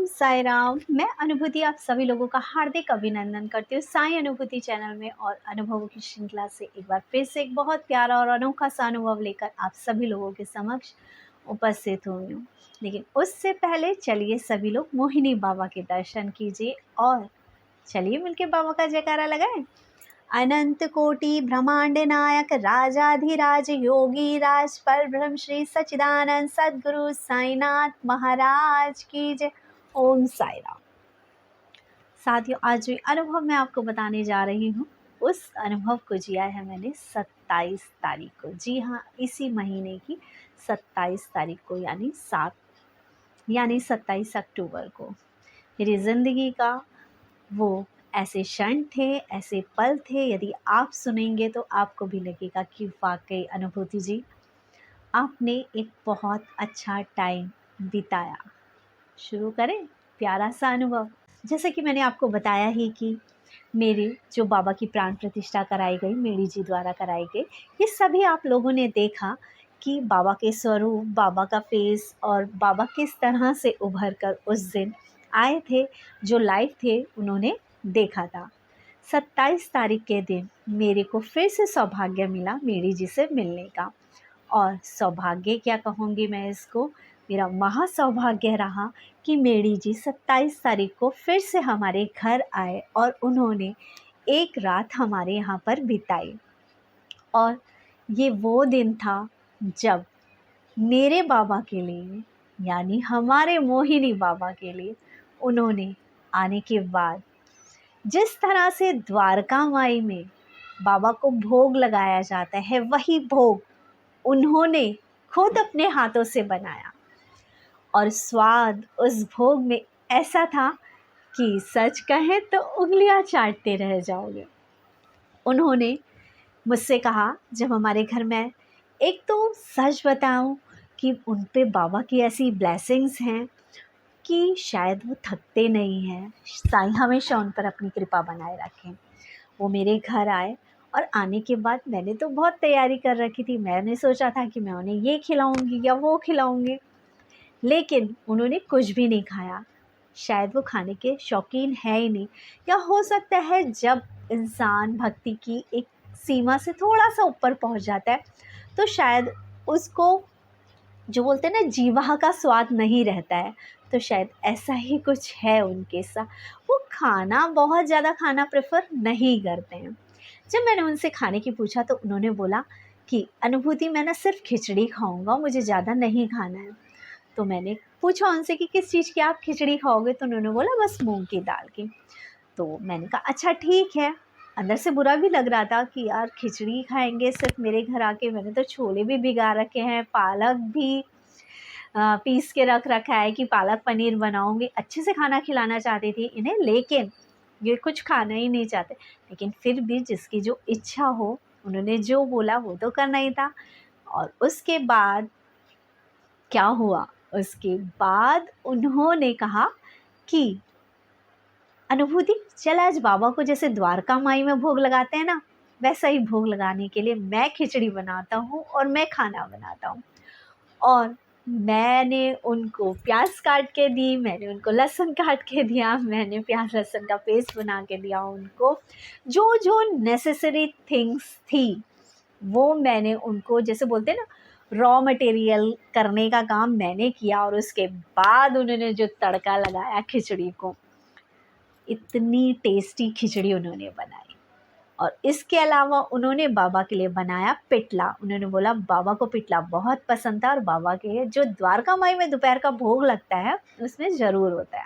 ओम साई राम। मैं अनुभूति आप सभी लोगों का हार्दिक अभिनंदन करती हूँ साई अनुभूति चैनल में और अनुभवों की श्रृंखला से एक बार फिर से एक बहुत प्यारा और अनोखा सा अनुभव लेकर आप सभी लोगों के समक्ष उपस्थित हुई हूँ। लेकिन उससे पहले चलिए सभी लोग मोहिनी बाबा के दर्शन कीजिए और चलिए मिलके बाबा का जयकारा लगाएं। अनंत कोटि ब्रह्मांड नायक राजाधिराज योगी राज पर ब्रह्म श्री सच्चिदानंद सद्गुरु साईनाथ महाराज की जय। ओम साई राम। साथियों, आज जो अनुभव मैं आपको बताने जा रही हूँ उस अनुभव को जिया है मैंने 27 तारीख को। जी हाँ, इसी महीने की 27 तारीख को यानी 27 अक्टूबर को। मेरी ज़िंदगी का वो ऐसे क्षण थे, ऐसे पल थे, यदि आप सुनेंगे तो आपको भी लगेगा कि वाकई अनुभूति जी आपने एक बहुत अच्छा टाइम बिताया। शुरू करें प्यारा सा अनुभव। जैसे कि मैंने आपको बताया ही कि मेरी जो बाबा की प्राण प्रतिष्ठा कराई गई, मेरी जी द्वारा कराई गई, ये सभी आप लोगों ने देखा कि बाबा के स्वरूप, बाबा का फेस और बाबा किस तरह से उभर कर उस दिन आए थे। जो लाइव थे उन्होंने देखा था। 27 तारीख के दिन मेरे को फिर से सौभाग्य मिला मेरी जी से मिलने का। और सौभाग्य क्या कहूँगी मैं इसको, मेरा महा सौभाग्य रहा कि मेरी जी 27 तारीख को फिर से हमारे घर आए और उन्होंने एक रात हमारे यहाँ पर बिताई। और ये वो दिन था जब मेरे बाबा के लिए, यानी हमारे मोहिनी बाबा के लिए, उन्होंने आने के बाद जिस तरह से द्वारका माई में बाबा को भोग लगाया जाता है, वही भोग उन्होंने खुद अपने हाथों से बनाया। और स्वाद उस भोग में ऐसा था कि सच कहें तो उंगलियां चाटते रह जाओगे। उन्होंने मुझसे कहा जब हमारे घर में, एक तो सच बताऊं कि उन पे बाबा की ऐसी ब्लेसिंग्स हैं कि शायद वो थकते नहीं हैं। साईं हमेशा उन पर अपनी कृपा बनाए रखें। वो मेरे घर आए और आने के बाद मैंने तो बहुत तैयारी कर रखी थी। मैंने सोचा था कि मैं उन्हें ये खिलाऊंगी या वो खिलाऊंगी, लेकिन उन्होंने कुछ भी नहीं खाया। शायद वो खाने के शौकीन है ही नहीं, या हो सकता है जब इंसान भक्ति की एक सीमा से थोड़ा सा ऊपर पहुंच जाता है तो शायद उसको जो बोलते हैं ना जीवा का स्वाद नहीं रहता है। तो शायद ऐसा ही कुछ है उनके साथ। वो खाना बहुत ज़्यादा खाना प्रेफर नहीं करते हैं। जब मैंने उनसे खाने की पूछा तो उन्होंने बोला कि अनुभूति मैं ना सिर्फ खिचड़ी खाऊंगा, मुझे ज़्यादा नहीं खाना है। तो मैंने पूछा उनसे कि किस चीज़ की आप खिचड़ी खाओगे, तो उन्होंने बोला बस मूंग की दाल की। तो मैंने कहा अच्छा ठीक है। अंदर से बुरा भी लग रहा था कि यार खिचड़ी खाएंगे सिर्फ मेरे घर आके। मैंने तो छोले भी भिगा रखे हैं, पालक भी पीस के रख रखा है कि पालक पनीर बनाऊंगी। अच्छे से खाना खिलाना चाहती थी इन्हें, लेकिन ये कुछ खाना ही नहीं चाहते। लेकिन फिर भी जिसकी जो इच्छा हो, उन्होंने जो बोला वो तो करना ही था। और उसके बाद क्या हुआ, उसके बाद उन्होंने कहा कि अनुभूति चल आज बाबा को जैसे द्वारका माई में भोग लगाते हैं ना, वैसा ही भोग लगाने के लिए मैं खिचड़ी बनाता हूँ और मैं खाना बनाता हूँ। और मैंने उनको प्याज काट के दी, मैंने उनको लहसुन काट के दिया, मैंने प्याज लहसुन का पेस्ट बना के दिया उनको। जो जो नेसेसरी थिंग्स थी वो मैंने उनको, जैसे बोलते हैं ना, रॉ मटेरियल करने का काम मैंने किया। और उसके बाद उन्होंने जो तड़का लगाया खिचड़ी को, इतनी टेस्टी खिचड़ी उन्होंने बनाई। और इसके अलावा उन्होंने बाबा के लिए बनाया पिटला। उन्होंने बोला बाबा को पिटला बहुत पसंद था और बाबा के जो द्वारका माई में दोपहर का भोग लगता है उसमें ज़रूर होता है।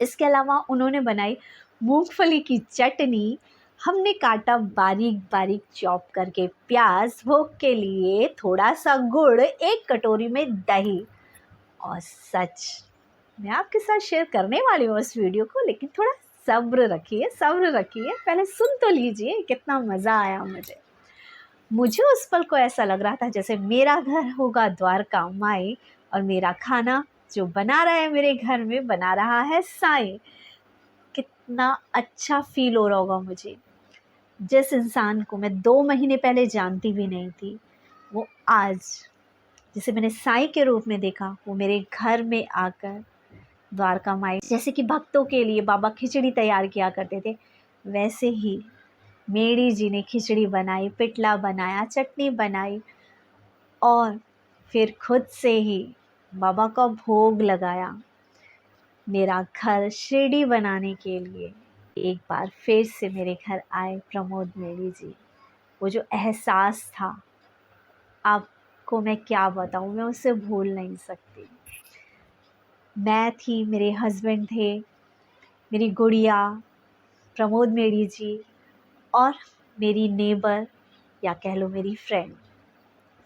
इसके अलावा उन्होंने बनाई मूंगफली की चटनी। हमने काटा बारीक बारीक चॉप करके प्याज, भोग के लिए थोड़ा सा गुड़, एक कटोरी में दही। और सच मैं आपके साथ शेयर करने वाली हूँ उस वीडियो को, लेकिन थोड़ा सब्र रखिए, सब्र रखिए, पहले सुन तो लीजिए। कितना मज़ा आया मुझे उस पल को ऐसा लग रहा था जैसे मेरा घर होगा द्वारका माई और मेरा खाना जो बना रहा है मेरे घर में, बना रहा है साईं। कितना अच्छा फील हो रहा होगा मुझे। जिस इंसान को मैं 2 महीने पहले जानती भी नहीं थी, वो आज जिसे मैंने साईं के रूप में देखा, वो मेरे घर में आकर द्वारका माई जैसे कि भक्तों के लिए बाबा खिचड़ी तैयार किया करते थे, वैसे ही मेरी जी ने खिचड़ी बनाई, पिटला बनाया, चटनी बनाई और फिर खुद से ही बाबा का भोग लगाया। मेरा घर शिरडी बनाने के लिए एक बार फिर से मेरे घर आए प्रमोद मेरी जी। वो जो एहसास था, आपको मैं क्या बताऊँ, मैं उसे भूल नहीं सकती। मैं थी, मेरे हस्बैंड थे, मेरी गुड़िया, प्रमोद मेरी जी और मेरी नेबर या कह लो मेरी फ्रेंड,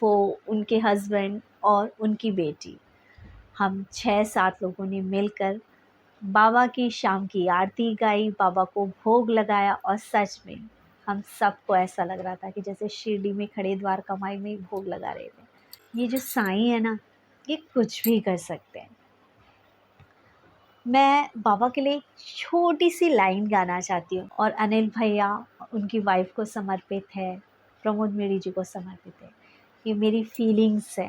वो उनके हस्बैंड और उनकी बेटी। हम 6-7 लोगों ने मिलकर बाबा की शाम की आरती गाई, बाबा को भोग लगाया और सच में हम सबको ऐसा लग रहा था कि जैसे शिरडी में खड़े द्वारका माई में भोग लगा रहे थे। ये जो साईं है ना, ये कुछ भी कर सकते हैं। मैं बाबा के लिए छोटी सी लाइन गाना चाहती हूँ और अनिल भैया उनकी वाइफ को समर्पित है, प्रमोद मेरी जी को समर्पित है। ये मेरी फीलिंग्स है।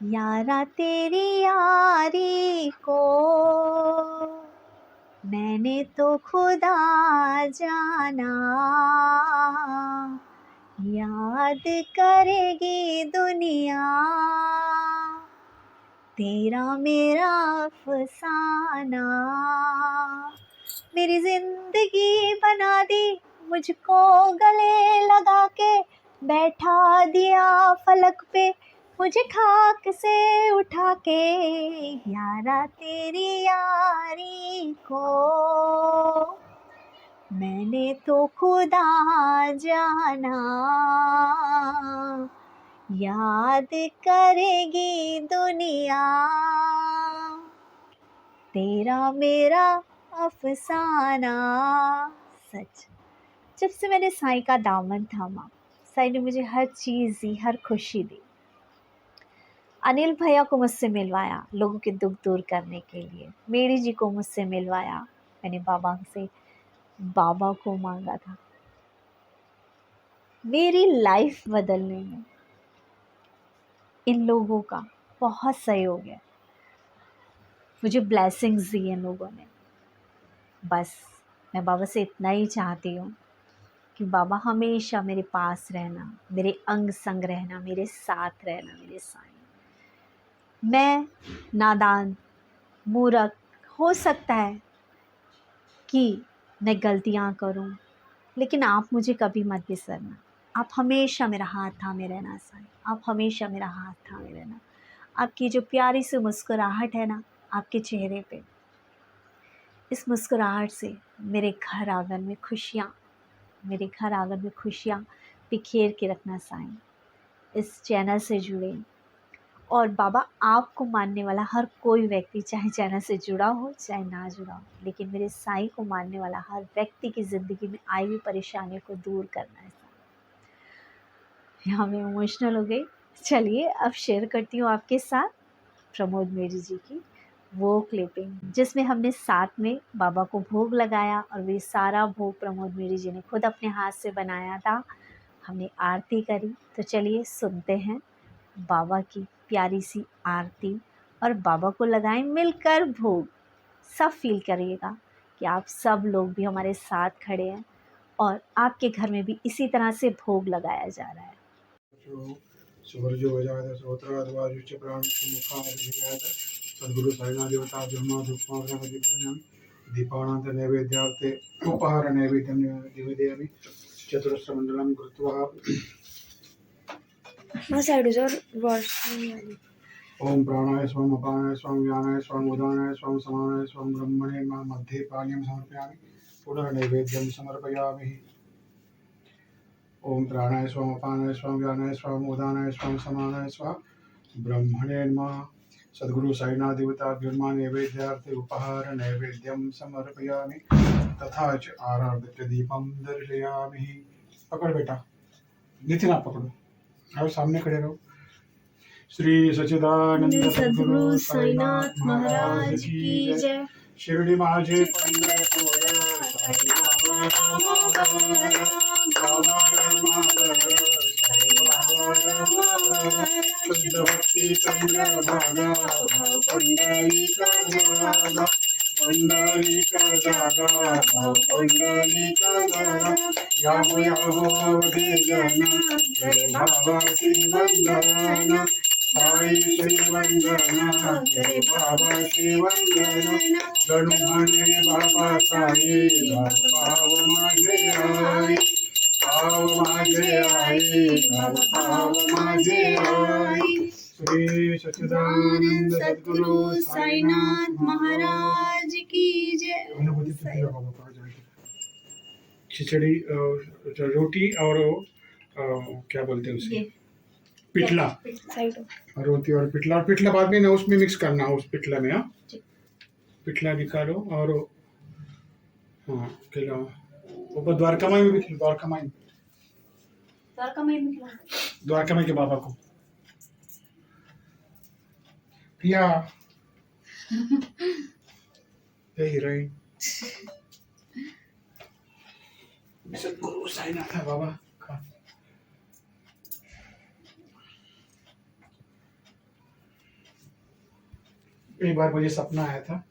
यारा तेरी यारी को मैंने तो खुदा जाना, याद करेगी दुनिया तेरा मेरा अफसाना। मेरी जिंदगी बना दी मुझको गले लगा के, बैठा दिया फलक पे मुझे खाक से उठा के। यारा तेरी यारी को मैंने तो खुदा जाना, याद करेगी दुनिया तेरा मेरा अफसाना। सच, जब से मैंने साईं का दामन थामा, साईं ने मुझे हर चीज़ दी, हर खुशी दी। अनिल भैया को मुझसे मिलवाया लोगों के दुख दूर करने के लिए, मेरी जी को मुझसे मिलवाया, मैंने बाबा से बाबा को मांगा था। मेरी लाइफ बदलने में इन लोगों का बहुत सहयोग है। मुझे ब्लेसिंग्स दी इन लोगों ने। बस मैं बाबा से इतना ही चाहती हूँ कि बाबा हमेशा मेरे पास रहना, मेरे अंग संग रहना, मेरे साथ रहना, मेरे साईं। मैं नादान, मूर्ख, हो सकता है कि मैं गलतियाँ करूँ, लेकिन आप मुझे कभी मत बिसरना। आप हमेशा मेरा हाथ थामे रहना साईं, आप हमेशा मेरा हाथ थामे रहना। आपकी जो प्यारी सी मुस्कुराहट है ना आपके चेहरे पे, इस मुस्कुराहट से मेरे घर आंगन में खुशियाँ, मेरे घर आंगन में खुशियाँ बिखेर के रखना साईं। इस चैनल से जुड़े और बाबा आपको मानने वाला हर कोई व्यक्ति, चाहे चैनल से जुड़ा हो चाहे ना जुड़ा हो, लेकिन मेरे साईं को मानने वाला हर व्यक्ति की ज़िंदगी में आई हुई परेशानियों को दूर करना है। यहाँ मैं इमोशनल हो गई। चलिए अब शेयर करती हूँ आपके साथ प्रमोद मेरी जी की वो क्लिपिंग, जिसमें हमने साथ में बाबा को भोग लगाया और वे सारा भोग प्रमोद मेरी जी ने खुद अपने हाथ से बनाया था। हमने आरती करी, तो चलिए सुनते हैं बाबा की प्यारी सी आरती और बाबा को लगाएं मिलकर भोग। सब फील करिएगा कि आप सब लोग भी हमारे साथ खड़े हैं और आपके घर में भी इसी तरह से भोग लगाया जा रहा है। सद्गुरु साईनाथ देवता दीपानाथ नैवेद्यार्थे उपहार नैवेद्यं निवेदयामि। चतुरस्रमण्डलं कृत्वा ओम प्राणाय स्वं अपानाय स्वं ज्ञानाय स्वं उदानाय स्वं समानाय स्वं ब्रह्मणे मां मध्ये पानीयं समर्पयामि। पुनर्नैवेद्यं समर्पयामि। ओम प्राणाय स्वं अपानाय स्वं ज्ञानाय स्वं उदानाय स्वं समानाय स्वं ब्रह्मणे मां सद्गुरु साईनाथ देवताभ्यर्मा नैवेद्यार्थे उपहार नैवेद्यं समर्पयामि। तथा च आराध्य दीपम दर्शयामि। पकड़ बेटा, नितिन आप पकड़ो, आओ सामने खड़े रहो। श्री सच्चिदानंद सद्गुरु साईनाथ महाराज की जय। शिरडी माझे पंढरपूर शुद्ध भक्ति चंद्रभागा पुंडलिका जागा पुंडलिका जागा पुंडलिका जागा याहो याहो अवधि जना करे बाबा श्री वंदना साई श्री वंदना करे बाबा श्री वंदना गणु म्हणे बाबा साई भाव माझे आई भाव माझे आई भाव माझे आई श्री सच्चिदानंद सद्गुरु साईनाथ महाराज की जय। अनुभूति खिचड़ी रोटी और क्या बोलते हैं उसे पिठला रोटी और पिठला बाद में ना उसमें मिक्स करना उस पिठला में। हाँ पिठला निकालो और हाँ खिलाओ ऊपर द्वारका माई में भी खिलाओ द्वारका माई के बाबा को पिया ये हीरोइन सद्गुरु साईनाथ है बाबा खा। एक बार मुझे सपना आया था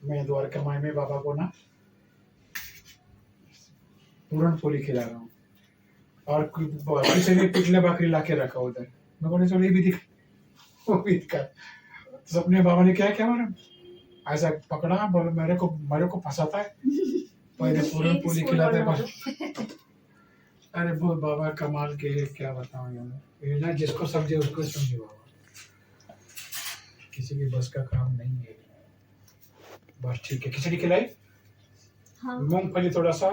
मैं द्वारका माई में बाबा को ना पूरन पूरी खिला रहा हूँ और किसी ने पिछले बकरी ला के रखा उधर मैं बोले चलो ये भी दिख वो भी दिखा। तो सपने बाबा ने क्या क्या मारा ऐसा पकड़ा बोले मेरे को फंसाता है पहले पूरन पूरी खिलाते अरे वो बाबा कमाल के है क्या बताऊं यार ये ना जिसको समझे उसको समझे बाबा किसी की बस का काम नहीं है। बस ठीक है खिचड़ी खिलाई हाँ। मूंगफली थोड़ा सा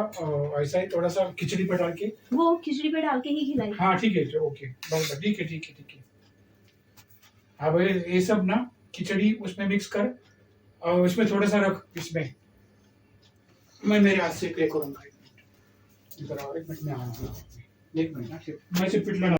ऐसा ही थोड़ा सा खिचड़ी पे डाल के वो खिचड़ी पे डाल के ही खिलाई। हाँ ठीक है ओके बस ठीक है। अब ये सब ना खिचड़ी उसमें मिक्स कर और उसमें थोड़ा सा रख इसमें मैं मेरे हाथ से प्ले करूंगा। इधर आओ एक मिनट में आऊंगा एक मिनट ना मैं सिर्फ पिटला